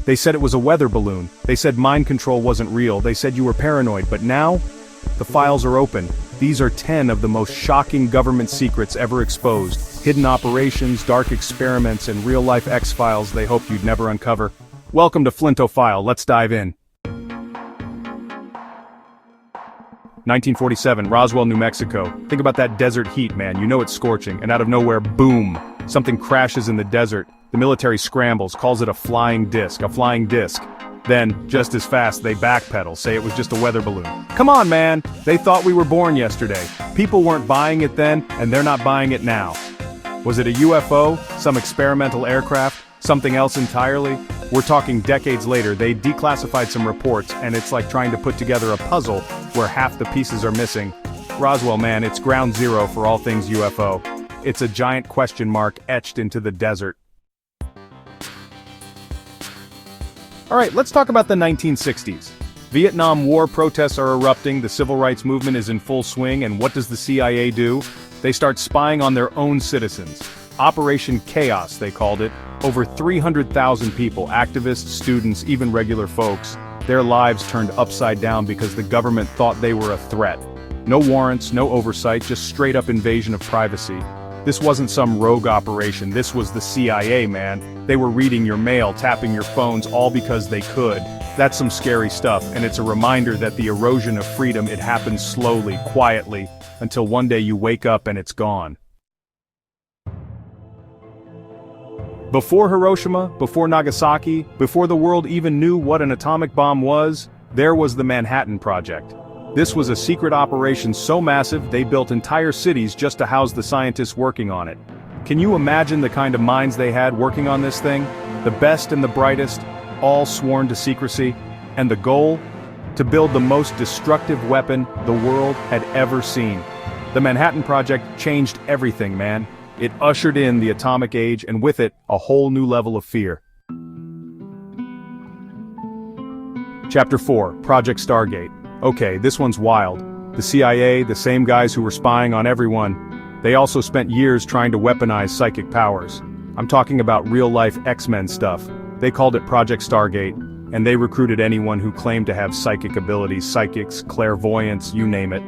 They said it was a weather balloon. They said mind control wasn't real. They said you were paranoid. But now, the files are open. These are 10 of the most shocking government secrets ever exposed. Hidden operations, dark experiments, and real-life X-Files they hoped you'd never uncover. Welcome to Flinto File. Let's dive in. 1947, Roswell, New Mexico. Think about that desert heat, man. You know it's scorching, and out of nowhere, boom! Something crashes in the desert. The military scrambles, calls it a flying disc. Then, just as fast, they backpedal, say it was just a weather balloon. Come on, man! They thought we were born yesterday. People weren't buying it then, and they're not buying it now. Was it a UFO? Some experimental aircraft? Something else entirely? We're talking decades later. They declassified some reports, and it's like trying to put together a puzzle where half the pieces are missing. Roswell, man, it's ground zero for all things UFO. It's a giant question mark etched into the desert. Alright, let's talk about the 1960s. Vietnam War protests are erupting, the civil rights movement is in full swing, and what does the CIA do? They start spying on their own citizens. Operation CHAOS, they called it. Over 300,000 people, activists, students, even regular folks, their lives turned upside down because the government thought they were a threat. No warrants, no oversight, just straight-up invasion of privacy. This wasn't some rogue operation, this was the CIA, man. They were reading your mail, tapping your phones, all because they could. That's some scary stuff, and it's a reminder that the erosion of freedom, it happens slowly, quietly, until one day you wake up and it's gone. Before Hiroshima, before Nagasaki, before the world even knew what an atomic bomb was, there was the Manhattan Project. This was a secret operation so massive they built entire cities just to house the scientists working on it. Can you imagine the kind of minds they had working on this thing? The best and the brightest, all sworn to secrecy, and the goal? To build the most destructive weapon the world had ever seen. The Manhattan Project changed everything, man. It ushered in the atomic age, and with it, a whole new level of fear. Chapter 4, Project Stargate. Okay, this one's wild. The CIA, the same guys who were spying on everyone, they also spent years trying to weaponize psychic powers. I'm talking about real-life X-Men stuff. They called it Project Stargate, and they recruited anyone who claimed to have psychic abilities, psychics, clairvoyants, you name it.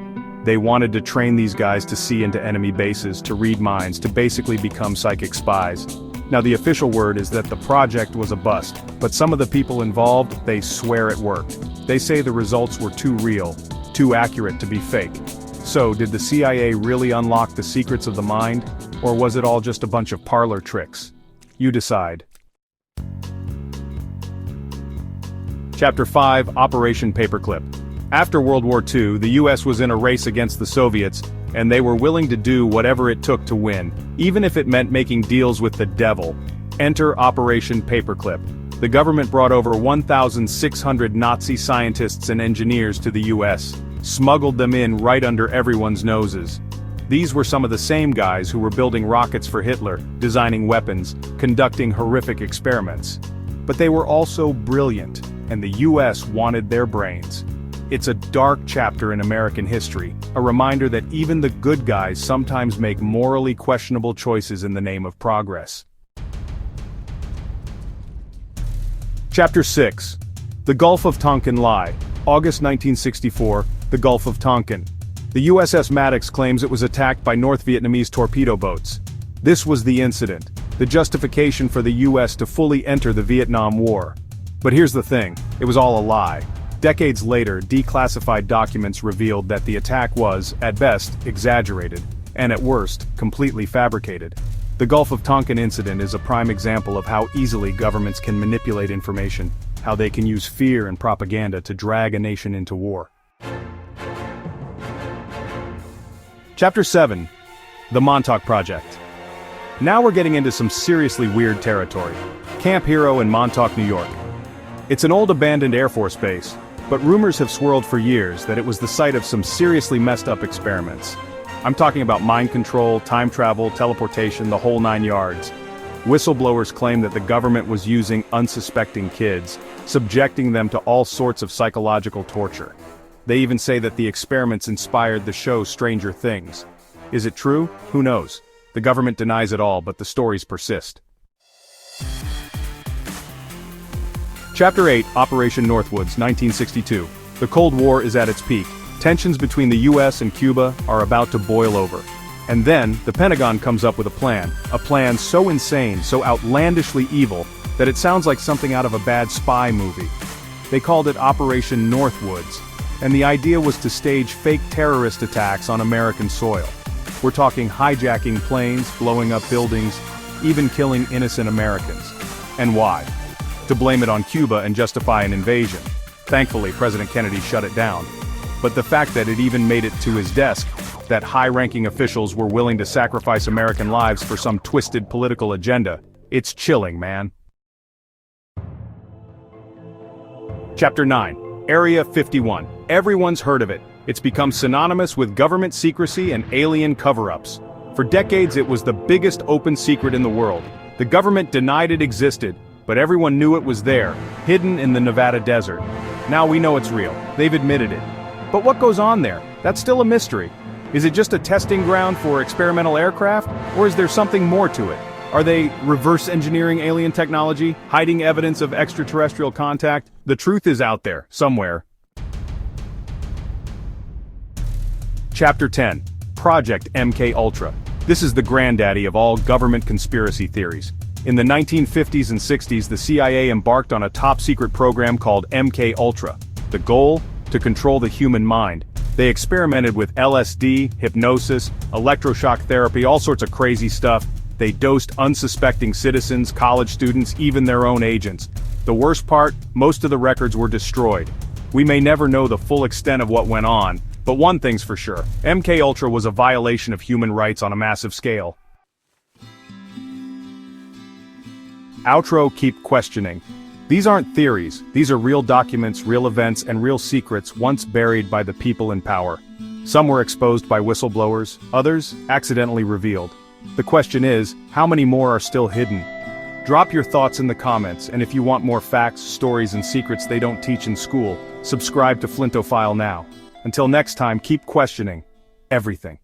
They wanted to train these guys to see into enemy bases, to read minds, to basically become psychic spies. Now the official word is that the project was a bust, but some of the people involved, they swear it worked. They say the results were too real, too accurate to be fake. So, did the CIA really unlock the secrets of the mind, or was it all just a bunch of parlor tricks? You decide. Chapter 5, Operation Paperclip. After World War II, the US was in a race against the Soviets, and they were willing to do whatever it took to win, even if it meant making deals with the devil. Enter Operation Paperclip. The government brought over 1,600 Nazi scientists and engineers to the US, smuggled them in right under everyone's noses. These were some of the same guys who were building rockets for Hitler, designing weapons, conducting horrific experiments. But they were also brilliant, and the US wanted their brains. It's a dark chapter in American history, a reminder that even the good guys sometimes make morally questionable choices in the name of progress. Chapter 6. The Gulf of Tonkin Lie. August 1964, the Gulf of Tonkin. The USS Maddox claims it was attacked by North Vietnamese torpedo boats. This was the incident, the justification for the US to fully enter the Vietnam War. But here's the thing, it was all a lie. Decades later, declassified documents revealed that the attack was, at best, exaggerated, and at worst, completely fabricated. The Gulf of Tonkin incident is a prime example of how easily governments can manipulate information, how they can use fear and propaganda to drag a nation into war. Chapter 7. The Montauk Project. Now we're getting into some seriously weird territory. Camp Hero in Montauk, New York. It's an old abandoned Air Force base, but rumors have swirled for years that it was the site of some seriously messed up experiments. I'm talking about mind control, time travel, teleportation, the whole 9 yards. Whistleblowers claim that the government was using unsuspecting kids, subjecting them to all sorts of psychological torture. They even say that the experiments inspired the show Stranger Things. Is it true? Who knows? The government denies it all, but the stories persist. Chapter 8, Operation Northwoods, 1962. The Cold War is at its peak. Tensions between the US and Cuba are about to boil over. And then, the Pentagon comes up with a plan so insane, so outlandishly evil, that it sounds like something out of a bad spy movie. They called it Operation Northwoods, and the idea was to stage fake terrorist attacks on American soil. We're talking hijacking planes, blowing up buildings, even killing innocent Americans. And why? To blame it on Cuba and justify an invasion. Thankfully, President Kennedy shut it down. But the fact that it even made it to his desk, that high-ranking officials were willing to sacrifice American lives for some twisted political agenda, it's chilling, man. Chapter 9. Area 51. Everyone's heard of it. It's become synonymous with government secrecy and alien cover-ups. For decades it was the biggest open secret in the world. The government denied it existed, but everyone knew it was there, hidden in the Nevada desert. Now we know it's real. They've admitted it. But what goes on there? That's still a mystery. Is it just a testing ground for experimental aircraft, or is there something more to it? Are they reverse engineering alien technology, hiding evidence of extraterrestrial contact? The truth is out there, somewhere. Chapter 10. Project MK-Ultra. This is the granddaddy of all government conspiracy theories. In the 1950s and 60s, the CIA embarked on a top-secret program called MK-Ultra. The goal? To control the human mind. They experimented with LSD, hypnosis, electroshock therapy, all sorts of crazy stuff. They dosed unsuspecting citizens, college students, even their own agents. The worst part, most of the records were destroyed. We may never know the full extent of what went on, but one thing's for sure, MK-Ultra was a violation of human rights on a massive scale. Outro. Keep questioning. These aren't theories, these are real documents, real events, and real secrets once buried by the people in power. Some were exposed by whistleblowers, others accidentally revealed. The question is, how many more are still hidden? Drop your thoughts in the comments, and if you want more facts, stories, and secrets they don't teach in school, subscribe to Flinto File now. Until next time, keep questioning everything.